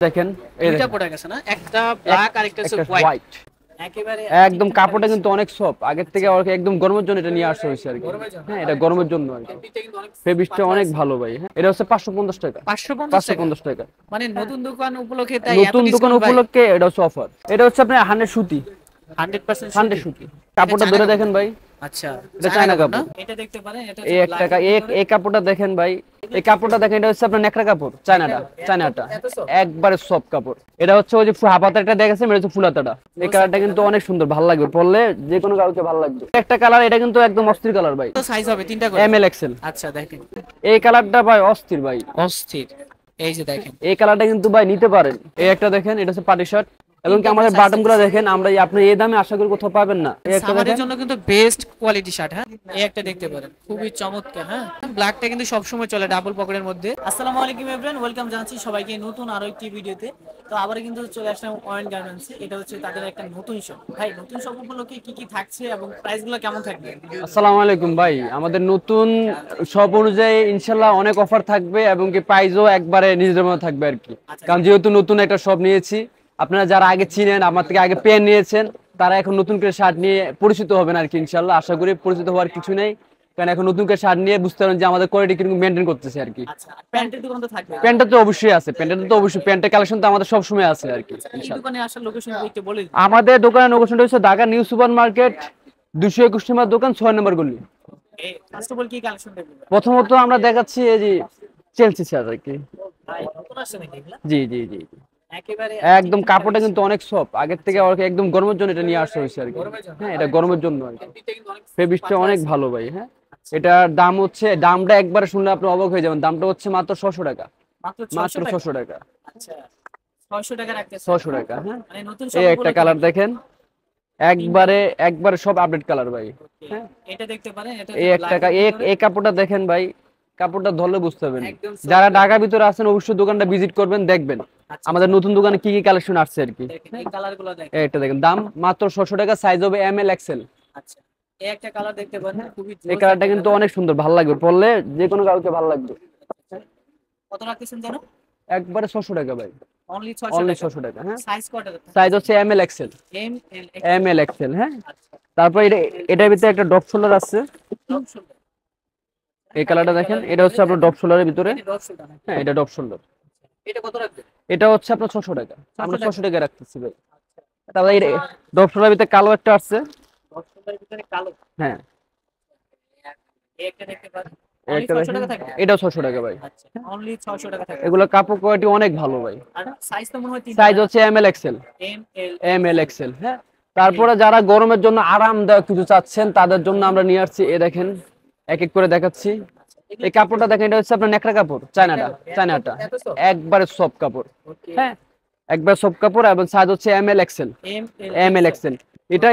দেখেন দুইটা প্রোডাক্ট আছে না, একটা ব্ল্যাক আর একটা হচ্ছে হোয়াইট। একেবারে একদম কাপড়টা কিন্তু অনেক সফট, আগের থেকে একদম গরমের জন্য এটা নিয়ে আসা হয়েছে আর কি। হ্যাঁ, এটা গরমের জন্য আর কি। ফেব্রিকটা কিন্তু অনেক ফেব্রিকটা পাতলা অনেক আছে। ভালো ভাই। হ্যাঁ, এটা হচ্ছে 550 টাকা। 550 টাকা 550 টাকা মানে নতুন দোকান উপলক্ষে তাই এত নতুন দোকান ডিসকাউন্ট ভাই। উপলক্ষে এটা হচ্ছে অফার। এটা হচ্ছে আপনার 100 সুতি, 100% 100 সুতি। কাপড়টা ধরে দেখেন ভাই, আচ্ছা এটা চায়না কাপড়। এটা দেখতে পারেন, এটা এই হচ্ছে এক ব্ল্যাক টাকা এই কাপড়টা দেখেন ভাই, এই কাপড়টা দেখেন, এটা হচ্ছে আপনার নেকড়া কাপড়, চায়নাটা একবারে সফট কাপড়। এটা হচ্ছে ওই যে হাফাতাটা দেখেছেন, এটা হচ্ছে ফুলাতাটা। এই কালারটা কিন্তু অনেক সুন্দর, ভালো লাগবে পরলে, যে কোনো কাউকে ভালো লাগবে। একটা কালার, এটা কিন্তু একদম অস্থির কালার ভাই। তো সাইজ হবে তিনটা করে, এম এল এক্সেল। আচ্ছা দেখেন এই কালারটা ভাই অস্থির ভাই, অস্থির। এই যে দেখেন এই কালারটা কিন্তু ভাই নিতে পারেন। এই একটা দেখেন, এটা হচ্ছে পার্টি শার্ট, এবং কি আমাদের বাটন গুলো দেখেন, আমরা আপনি এই দামে আশা করি কোথাও পাবেন না। এই একটা সামারের দেখেন, জন্য কিন্তু বেস্ট কোয়ালিটি শার্ট। হ্যাঁ, এই একটা দেখতে পারেন, খুবই চমৎকার। হ্যাঁ, ব্ল্যাকটা কিন্তু সব সময় চলে ডাবল পকেটের মধ্যে। আসসালামু আলাইকুম এভরিওয়ান, ওয়েলকাম জানাচ্ছি সবাইকে নতুন আরো একটি ভিডিওতে। তো আবার কিন্তু চলে আসলাম ওয়ারেন গার্মেন্টসে। এটা হচ্ছে তাদের একটা নতুন শপ। ভাই, নতুন শপ উপলক্ষে কি কি থাকছে এবং প্রাইসগুলো কেমন থাকবে? আসসালামু আলাইকুম ভাই। আমাদের নতুন শপ অনুযায়ী ইনশাল্লাহ অনেক অফার থাকবে, এবং কি প্রাইসও একবারে নিজেদের মতো থাকবে আর কি। কারণ যেহেতু নতুন একটা শপ নিয়েছি, আপনারা যারা আগে চিনেন, আমার থেকে আগে পেন নিয়েছেন, তারা এখন নতুন করে শার্ট নিয়ে পরিচিত হবেন আর কি। ইনশাল্লাহ আশা করি পরিচিত হওয়ার কিছু নেই, কারণ এখন নতুন করে শার্ট নিয়ে বুঝতে পারেন যে আমাদের কোয়ালিটি কিরকম মেনটেন করতেছে আর কি। আচ্ছা, প্যান্টের দোকান তো থাকবে? প্যান্টটা তো অবশ্যই আছে, প্যান্টের কালেকশন তো আমাদের সবসময় আছে আর কি। এই দোকানে আসার লোকেশন একটু বলে দিন। আমাদের দোকানের লোকেশনটা হচ্ছে ঢাকা নিউ সুপার মার্কেট, 221 নম্বর দোকান, 6 নম্বর গলি। ফার্স্ট অফ অল কি কালেকশন দেখবেন? প্রথমত আমরা দেখাচ্ছি এই যে চেলসি শার্ট আর কি। ভাই, নতুন আসছে নাকি এগুলা? জি জি জি জি। একেবারে একদম কাপড়টা কিন্তু অনেক সফট, আগের থেকে একদম গরমের জন্য এটা নিয়ে আসা হয়েছে আর কি। হ্যাঁ, এটা গরমের জন্য আর কি। ফেব্রিকটা কিন্তু অনেক ফেব্রিকটা পাতলা অনেক আছে। ভালো ভাই। হ্যাঁ, এটার দাম হচ্ছে, দামটা একবারে শুনলে আপনি অবাক হয়ে যাবেন, দামটা হচ্ছে মাত্র 600 টাকা। মাত্র মাত্র 600 টাকা? 600 টাকা। আচ্ছা, 600 টাকা রাখতেছে? 600 টাকা। হ্যাঁ, মানে নতুন এই সব একটা উপলক্ষে কালার নাকি? দেখেন, একবারে একবারে সব আপডেট কালার ভাই। হ্যাঁ, এটা দেখতে পারেন, এটা এই হচ্ছে একটা ব্ল্যাক এর ভিতরে এই কাপড়টা দেখেন ভাই, কাপড়টা ধরলে বুঝতে পারবেন। একদম যারা soft। ঢাকার ভিতরে আছেন অবশ্যই দোকানটা ভিজিট করবেন, দেখবেন আচ্ছা, আমাদের নতুন দোকানে কি কি কালেকশন আসছে আর কি। দেখেন এই কালারগুলো দেখেন। এইটা দেখেন, দাম মাত্র 600 টাকা, সাইজ হবে এম এল এক্সেল। আচ্ছা, এই একটা কালার দেখতে পারেন, খুবই এই জোস কালারটা একটা কিন্তু কালার। অনেক সুন্দর, ভালো লাগবে পরলে, যে কোনো কাউকে ভালো লাগবে। কত রাখতেছেন জানো? একবারে 600 টাকা ভাই, অনলি 600 অনলি টাকা। 600 টাকা। হ্যাঁ, সাইজ কয়টা? সাইজ হচ্ছে M L XL. M L M L XL. হ্যাঁ, আচ্ছা, তারপর এটার ভিতরে একটা ডপ শোল্ডার আছে। Drop shoulder. এই কালারটা দেখেন, এটা হচ্ছে আপনার ডপ শোল্ডারের ভিতরে। এটা ডপ শোল্ডার নাকি? হ্যাঁ, এটা ডপ শোল্ডার। এটা কত রাখবে? এটা হচ্ছে আপনার 600 টাকা, আমরা 600 600 টাকা রাখতেছি ভাই। তারপর এই ডপ শোল্ডারের ভিতরে কালো একটা আছে। ডপ শোল্ডারের ভিতরে কালো। হ্যাঁ, এই একটা দেখতে পারেন, এই অনলি একটা 600 দেখেন, টাকা থাকবে। এটাও 600 টাকা ভাই। আচ্ছা, অনলি 600 টাকা থাকবে। এগুলো কাপড় কোয়ালিটি অনেক ভালো ভাই। আর সাইজ তো মনে হয় তিনটা। সাইজ হচ্ছে M L XL. M L M L XL. হ্যাঁ, তারপরে যারা গরমের জন্য আরামদায়ক কিছু চাচ্ছেন, তাদের জন্য আমরা নিয়ে আসছি, এ দেখেন এক এক করে দেখাচ্ছি। এই কাপড়টা দেখেন, এটা হচ্ছে আপনার নেকড়া কাপড়, চায়নাটা একবারে সফট কাপড়। ওকে। হ্যাঁ, একবার সফট কাপড়, এবং সাইজ হচ্ছে M L XL. M L M L XL.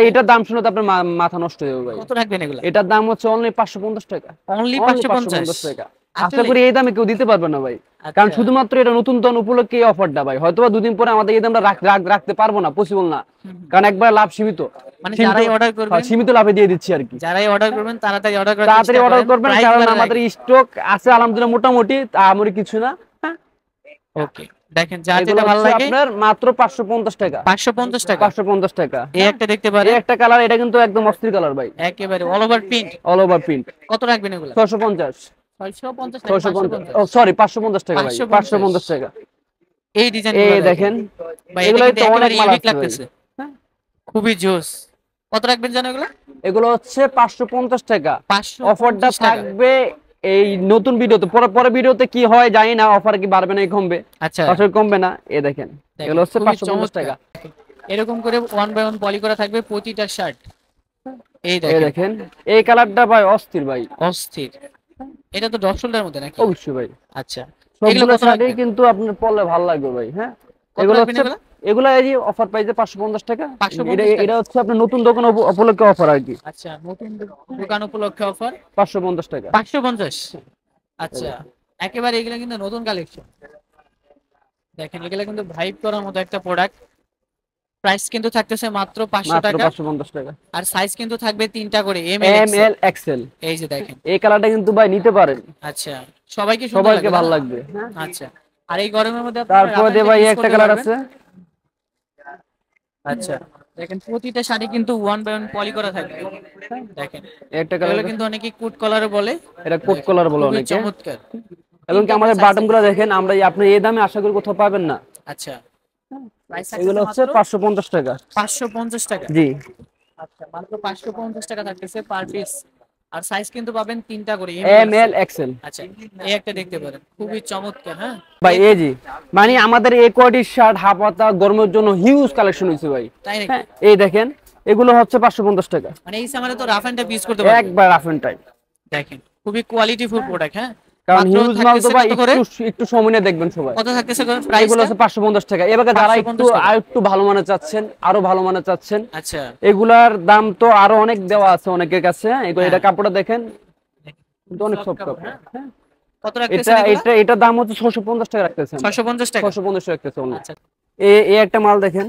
এটার দাম শুনে তো আপনার মাথা নষ্ট হয়ে যাবে ভাই। কত রাখবেন এগুলা? এটার দাম হচ্ছে অনলি 550 টাকা। অনলি অনলি 550 550 টাকা। আশা আসলে করি এই দামে কেউ দিতে পারবে না ভাই, কারণ আচ্ছা। শুধুমাত্র এটা নতুন তন উপলক্ষে এই অফারটা ভাই। হয়তোবা দুদিন পরে আমাদের এই দামটা রাখতে পারবো না, পসিবল না, কারণ একবার লাভ সীমিত। মানে যারাই অর্ডার করবেন, সীমিত লাভে দিয়ে দিচ্ছি আর কি। যারাই অর্ডার করবেন তাড়াতাড়ি অর্ডার করার তাড়াতাড়ি চেষ্টা অর্ডার করেন, করবেন, প্রাইস কারণ বাড়ার আমাদের আগে। স্টক আছে আলহামদুলিল্লাহ মোটামুটি, আমার কিছু না। হ্যাঁ, ওকে, দেখেন যার এগুলো যেটা ভালো হচ্ছে লাগে। আপনার মাত্র 550 টাকা। 550 টাকা। 550 টাকা। এই একটা দেখতে এই পারেন, একটা কালার, এটা কিন্তু একদম অস্থির কালার ভাই, একেবারে all over print. All over print. কত রাখবেন এগুলা? 650। 650 নাকি 650, 550? ও সরি 550 টাকা ভাই, 550 550 টাকা। এই ডিজাইনগুলো এই দেখেন, ভাই, এটা এগুলো কিন্তু তো অনেক একেবারে মাল ইউনিক আছে ভাই। লাগতেছে, হ্যাঁ, খুবই জোস। কত রাখবেন জানো এগুলা? এগুলো হচ্ছে 550 টাকা। 550 অফারটা টাকা। থাকবে এই নতুন ভিডিওতে, পরে ভিডিওতে কি হয় জানি না, অফার কি বাড়বে না কমবে, আচ্ছা, আসলে কমবে না। এই দেখেন, দেখেন, এগুলো হচ্ছে খুবই 550 টাকা। চমৎকার। এরকম করে ওয়ান বাই ওয়ান পলি করা থাকবে প্রতিটা শার্ট। এই এই দেখেন, দেখেন, এই কালারটা ভাই অস্থির ভাই। অস্থির। এটা তো ডপ শোল্ডারের মধ্যে নাকি? অবশ্যই ভাই, আচ্ছা, এগুলো সবগুলো কত শাড়ি রাখবেন? কিন্তু আপনার পরলে ভালো লাগবে ভাই। হ্যাঁ, কত এগুলো রাখবেন হচ্ছে, এগুলা? এগুলো এই যে অফার প্রাইসে 550 টাকা। 550 টাকা। এটা হচ্ছে আপনার নতুন দোকান উপলক্ষে অফার আর কি। আচ্ছা, নতুন দোকান উপলক্ষে অফার 550 টাকা। 550। আচ্ছা, একেবারে এগুলা কিন্তু নতুন কালেকশন। দেখেন, এগুলা কিন্তু ভাইব করার মতো একটা প্রোডাক্ট। প্রাইস কিন্তু থাকতেছে মাত্র 500 মাত্র টাকা। 550 টাকা। আর সাইজ কিন্তু থাকবে তিনটা করে, M L M XL. L XL. এই যে দেখেন। এই কালারটা কিন্তু ভাই নিতে পারেন, আচ্ছা, সবাইকে সুন্দর সবাইকে লাগবে, ভালো তাই না? লাগবে। হ্যাঁ, আচ্ছা, আর এই গরমের মধ্যে আপনারা তারপরে রাফ দিয়ে এন্ড ভাই টাইপ ইউজ একটা করতে কালার পারবেন। আছে। আচ্ছা দেখেন প্রতিটা শাড়ি কিন্তু 1 বাই 1 পলি করা থাকবে। দেখেন এই একটা কালার, এগুলো কিন্তু অনেকে কোট কলারও বলে। এটা কোট দেখেন কলার বলে খুবই অনেকে। চমৎকার। এবং কি তিনটা করে আমাদের সাইজ বাটন গুলো দেখেন, আমরা আপনি এই দামে আশা করি কোথাও পাবেন না। আচ্ছা প্রাইস এগুলো থাকতেছে হচ্ছে মাত্র 550 টাকা। 550 টাকা। জি। আচ্ছা মাত্র 550 টাকা থাকতেছে পার পিস। আর সাইজ কিন্তু পাবেন তিনটা করে M L M L XL. XL. আচ্ছা এই একটা দেখতে পারেন খুবই চমৎকার। হ্যাঁ ভাই এই জি, মানে আমাদের এই কোয়ালিটির শার্ট হাফাতা গরমের জন্য হিউজ কালেকশন হয়েছে ভাই। তাই নাকি? হ্যাঁ এই দেখেন, এগুলো হচ্ছে 550 টাকা। মানে এই সামারে তো রাফ এন্ড টাইপ ইউজ করতে পারবে। একবার রাফ এন্ড টাইপ। দেখেন খুবই কোয়ালিটি ফুল প্রোডাক্ট। হ্যাঁ কারণ মাত্র হিউজ মাল তো থাকতেছে ভাই কত করে? একটু একটু সময় নিয়ে দেখবেন সবাই। কত থাকতেছে এগুলো প্রাইসটা? হচ্ছে 550 টাকা। এবার যারা একটু 550 টাকা। আর একটু ভালো মানের চাচ্ছেন, আরো ভালো মানের চাচ্ছেন, আচ্ছা এগুলার দাম তো আরো অনেক দেওয়া আছে অনেকের কাছে। এগুলো, এটা হ্যাঁ। কাপড়টা দেখেন, কিন্তু অনেক সফট সফট কাপড়। কাপড়। হ্যাঁ হ্যাঁ কত এটা রাখতেছেন এগুলা? এটা এটা দাম হচ্ছে 650 টাকা রাখতেছেন। 650 টাকা। 650 টাকা রাখতেছে only। আচ্ছা এই একটা মাল দেখেন,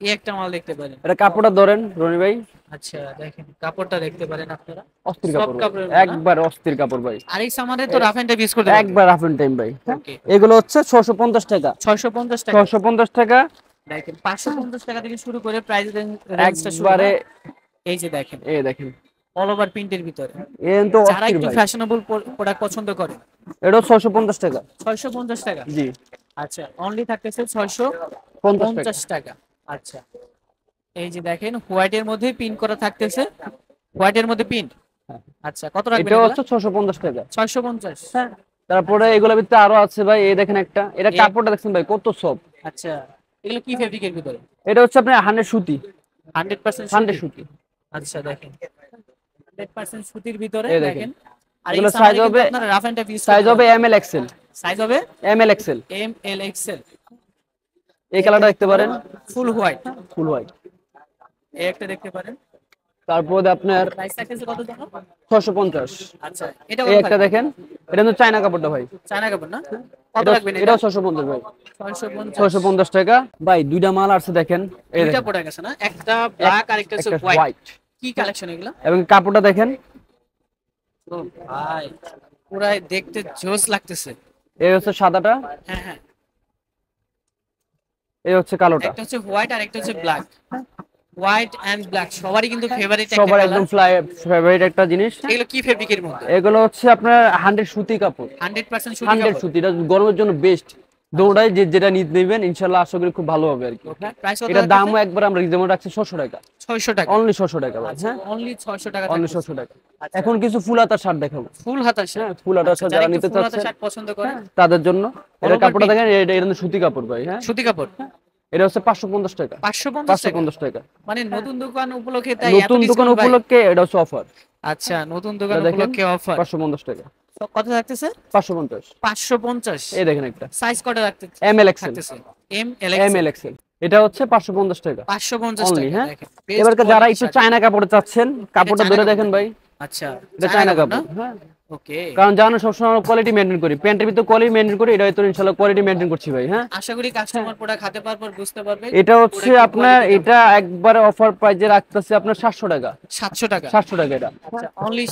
এই একটা মাল দেখতে পারেন। এটা কাপড়টা ধরেন রনি ভাই, আচ্ছা দেখেন কাপড়টা দেখতে পারেন আপনারা। অস্থির সফট কাপড় ভাই, কাপড়ের মতো না? একবার অস্থির কাপড় ভাই। আর এই সামারে তো রাফ এন্ড টাইপ ইউজ করতে পারবে। একবার রাফ এন্ড টাইম ভাই। ওকে এগুলো হচ্ছে 650 টাকা। 650 টাকা। 650 টাকা দেখেন 550 টাকা থেকে শুরু করে প্রাইস রেঞ্জটা শুরু। একবারে। এই যে দেখেন এই দেখেন, অল ওভার প্রিন্টের ভিতরে। এন তো যারা অস্থির একটু ভাই। ফ্যাশনেবল প্রোডাক্ট পছন্দ করে এটা 650 টাকা। 650 টাকা। জি। আচ্ছা অনলি থাকতেছে 50 টাকা। 650 টাকা। আচ্ছা এই যে দেখেন হোয়াইটের মধ্যে প্রিন্ট করা থাকতেছে। হোয়াইটের মধ্যে প্রিন্ট। আচ্ছা কত রাখবেন এটা এগুলা? হচ্ছে 650 টাকা। 650। তারপরে এগুলোর ভিতরে আরো আছে ভাই, এই দেখেন একটা, এটা কাপড়টা দেখছেন ভাই কত সফট। আচ্ছা এগুলো কি ফেব্রিকের ভিতরে? এটা হচ্ছে আপনার 100 সুতি। 100% 100 সুতি। সুতি। আচ্ছা দেখেন 100% সুতির ভিতরে এই দেখেন, দেখেন। আর এই এগুলো সামারে সাইজ কিন্তু হবে, আপনারা rough and type use size করতে হবে পারবেন। M L XL. সাইজ হবে M L XL. M L XL. এই কালারটা দেখতে পারেন, ফুল হোয়াইট। ফুল হোয়াইট। এই একটা দেখতে পারেন। তারপরে আপনার প্রাইস থাকতেছে কত জানো? 650। আচ্ছা এটা এই কত একটা থাকবে? দেখেন, এটা কিন্তু চায়না কাপড়টা ভাই। চায়না কাপড় না? কত এটা রাখবেন এটা? এটাও 650 ভাই। 650। 650 টাকা ভাই। দুইটা মাল আছে দেখেন, এই দুইটা দেখেন, প্রোডাক্ট আছে না? একটা ব্ল্যাক আর একটা হচ্ছে একটা হোয়াইট। হোয়াইট। কি কালেকশন এগুলো? এবং কাপড়টা দেখেন, ও ভাই পুরাই দেখতে জোস লাগতেছে। এই হচ্ছে সাদাটা, হ্যাঁ হ্যাঁ এই হচ্ছে কালোটা। একটা হচ্ছে হোয়াইট আর একটা হচ্ছে ব্ল্যাক। হোয়াইট এন্ড ব্ল্যাক সবারই কিন্তু ফেভারিট একটা সবার কালার। একদম ফেভারিট একটা জিনিস। এগুলো কি ফেব্রিকের মধ্যে? এগুলো হচ্ছে আপনার 100 সুতি কাপড়। 100% সুতি 100 কাপড়। সুতি, এটা গরমের জন্য বেস্ট। দৌড়াই যেটা নিতে নেবেন ইনশাআল্লাহ আশা করি খুব ভালো হবে আর কি। প্রাইস কত? এটা দামও একবার আমরা রিজনেবল রাখছি 600 টাকা। 600 টাকা। অনলি 600 টাকা ভাই। আচ্ছা হ্যাঁ অনলি 600 টাকা অনলি থাকতেছে। 600 টাকা। আচ্ছা। এখন কিছু ফুল হাতার শার্ট দেখাবো। ফুল হাতা শার্ট। হ্যাঁ ফুল হাতার শার্ট যারা যারা একটু নিতে ফুল হাতা চাচ্ছেন শার্ট পছন্দ করে তাদের জন্য। এটা over কাপড়টা print। দেখেন, এটা কিন্তু সুতি কাপড় ভাই। হ্যাঁ সুতি কাপড়। এটা হচ্ছে 550 টাকা। 550 টাকা। 550 টাকা। মানে নতুন দোকান উপলক্ষে তাই এত নতুন দোকান ডিসকাউন্ট ভাই? উপলক্ষে এটা হচ্ছে অফার। আচ্ছা নতুন দোকান এটা দেখেন উপলক্ষে অফার। 550 টাকা। কত থাকতেছে? 550। 550। এই দেখেন একটা সাইজ কটা রাখতেছে? M L XL. থাকতেছে M L M L XL. এটা হচ্ছে 550 টাকা 550 অনলি। টাকা। হ্যাঁ দেখেন এবার যারা একটু চায়না কাপড় চাচ্ছেন, কাপড়টা চায়না ধরে কাপড় দেখেন ভাই, আচ্ছা এটা চায়না কাপড়। হ্যাঁ ওকে কারণ জানো সবসময় আমরা কোয়ালিটি মেইনটেইন করি, প্যান্টের ভিতরে কোয়ালিটি মেইনটেইন করি, এটা তো ইনশাআল্লাহ কোয়ালিটি মেইনটেইন করছি ভাই। হ্যাঁ আশা করি কাস্টমার প্রোডাক্ট হাতে পাওয়ার পর বুঝতে পারবে এটা হচ্ছে আপনার, এটা একবারে অফার প্রাইজে রাখতেছে আপনার 700 টাকা। 700 টাকা। 700 টাকা এটা। আচ্ছা অনলি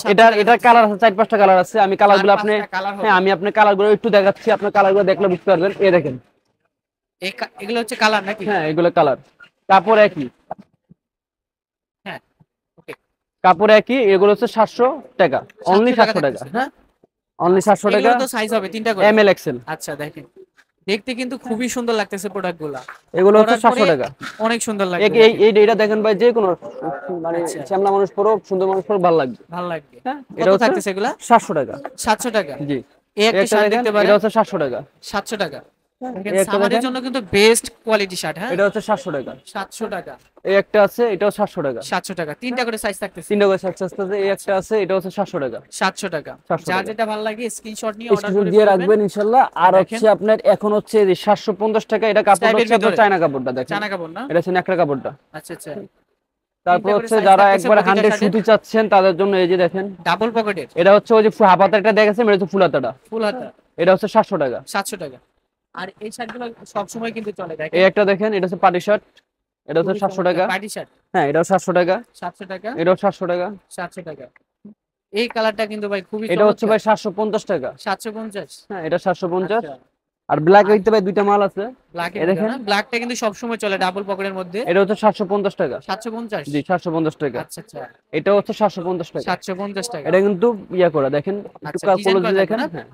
এটা কালার আছে 4-5টা কালার আছে। আমি কালারগুলো আপনি, 4-5টা কালার হবে। হ্যাঁ আমি আপনার কালারগুলো একটু দেখাচ্ছি, আপনার কালারগুলো দেখলে বুঝতে পারবেন। এই দেখেন, এগুলো হচ্ছে কালার নাকি? হ্যাঁ এগুলো কালার। কাপড় একই, হ্যাঁ ওকে কাপড় একই। এগুলো হচ্ছে 700 টাকা অনলি। 700 টাকা। থাকতেছে। হ্যাঁ অনলি 700 টাকা। এগুলো তো সাইজ হবে তিনটা করে। M L XL. আচ্ছা দেখেন দেখতে কিন্তু খুবই সুন্দর লাগতেছে প্রোডাক্টগুলো। এগুলো হচ্ছে 700 টাকা। অনেক সুন্দর এই লাগবে। এটা দেখেন ভাই, যে কোনো মানে আচ্ছা। শ্যামলা মানুষ পরো, সুন্দর মানুষ পরো ভালো লাগবে। ভালো লাগবে। হ্যাঁ কত এটা হচ্ছে থাকতেছে এগুলা? 700 টাকা। 700 টাকা। জি। এই একটা একটা শার্ট দেখেন, দেখতে পারেন এটা হচ্ছে 700 টাকা। 700 টাকা। দেখেন এই একটা সামারের দেখেন, জন্য কিন্তু বেস্ট কোয়ালিটি শার্ট। হ্যাঁ এটা হচ্ছে 700 টাকা। 700 টাকা। এই একটা আছে, এটাও 700 টাকা। 700 টাকা তিনটা করে সাইজ থাকতেছে। তিনটা করে সাইজ আছে। এই একটা আছে, এটা হচ্ছে 700 টাকা। 700 টাকা। 700 যার টাকা। যেটা ভালো লাগে স্ক্রিনশট নিয়ে অর্ডার স্ক্রিনশট করে দিয়ে ফেলবেন। রাখবেন ইনশাআল্লাহ। আর দেখেন। হচ্ছে আপনার এখন হচ্ছে এই যে 750 টাকা, এটা কাপড় স্টাইপের হচ্ছে আপনার ভিতরে। চায়না কাপড়টা দেখেন। চায়না কাপড় না? এটা হচ্ছে নেকড়া কাপড়টা। আচ্ছা আচ্ছা তারপর তিনটা করে হচ্ছে size যারা থাকতেছে একবার প্রতিটা 100 শার্টে। সুতি চাচ্ছেন তাদের জন্য এই যে দেখেন, ডাবল পকেটের এটা হচ্ছে ওই যে হাফ হাতাটা দেখেছেন, এটা হচ্ছে ফুল হাতাটা। ফুল হাতা এটা হচ্ছে 700 টাকা। 700 টাকা। আর এই শার্টগুলো সব সময় কিন্তু চলে দেখেন। এই একটা দেখেন, এটা হচ্ছে পার্টি শার্ট, এটা হচ্ছে 700 টাকা। পার্টি শার্ট হ্যাঁ এটাও 700 টাকা। 700 টাকা। এটাও 700 টাকা। 700 টাকা। এই কালারটা কিন্তু ভাই খুবই এটা হচ্ছে চমৎকার। ভাই 750 টাকা। 750। হ্যাঁ এটা 750। আচ্ছা। আর ব্ল্যাক হইতে ভাই দুইটা মাল আছে। ব্ল্যাক এই দেখেন, ব্ল্যাকটা কিন্তু সবসময় চলে ডাবল পকেটের মধ্যে। এটা হচ্ছে 750 টাকা। 750? জি 750 টাকা। আচ্ছা আচ্ছা, এটা হচ্ছে 750 টাকা। 750 টাকা। এটা কিন্তু ইয়া করা দেখেন, একটু আচ্ছা, ডিজাইন কোলোজি করা দেখেন। না? হ্যাঁ,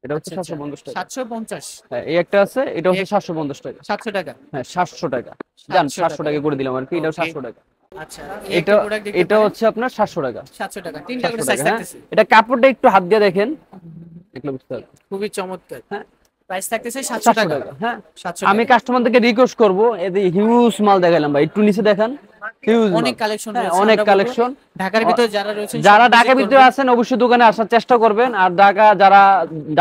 এটা হচ্ছে আচ্ছা আচ্ছা, 750 টাকা। 750? হ্যাঁ, এই একটা আছে, এটা হচ্ছে 750 টাকা। 700 টাকা? হ্যাঁ 700 টাকা। জান 700 700 টাকা করে দিলাম আর কি, এটাও ওকে। 700 টাকা। আচ্ছা, এই একটা এটা প্রোডাক্ট দেখতে এটা পারেন। হচ্ছে আপনার 700 টাকা। 700 টাকা, তিনটা করে 700 সাইজ টাকা। হ্যাঁ, থাকতেছে। এটা কাপড়টা একটু হাত দিয়ে দেখেন, দেখলে বুঝতে পারবেন। খুবই চমৎকার। হ্যাঁ, প্রাইস থাকতেছে 700 700 টাকা। টাকা। হ্যাঁ, 700 আমি টাকা। কাস্টমারদেরকে রিকোয়েস্ট করব, এই হিউজ মাল দেখালাম ভাই, একটু নিচে দেখান। হিউজ অনেক মাল। কালেকশন হ্যাঁ, রয়েছে, অনেক আমরা বলবো কালেকশন। ঢাকার ভিতরে যারা রয়েছেন যারা সব ঢাকার visit ভিতরে করবেন। আছেন অবশ্যই দোকানে আসার চেষ্টা করবেন, আর যারা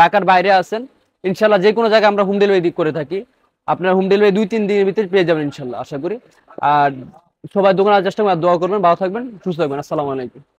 ঢাকার বাইরে আছেন, ইনশাল্লাহ যে কোনো জায়গায় আমরা হোম ডেলিভারি করে থাকি। আপনার হোম ডেলিভারি 2-3 দিনের ভিতরে পেয়ে যাবেন ইনশাল্লাহ, আশা করি। আর সবাই দোকানে আসার চেষ্টা করবেন, দোয়া করবেন, ভালো থাকবেন, সুস্থ থাকবেন। আসসালামু আলাইকুম।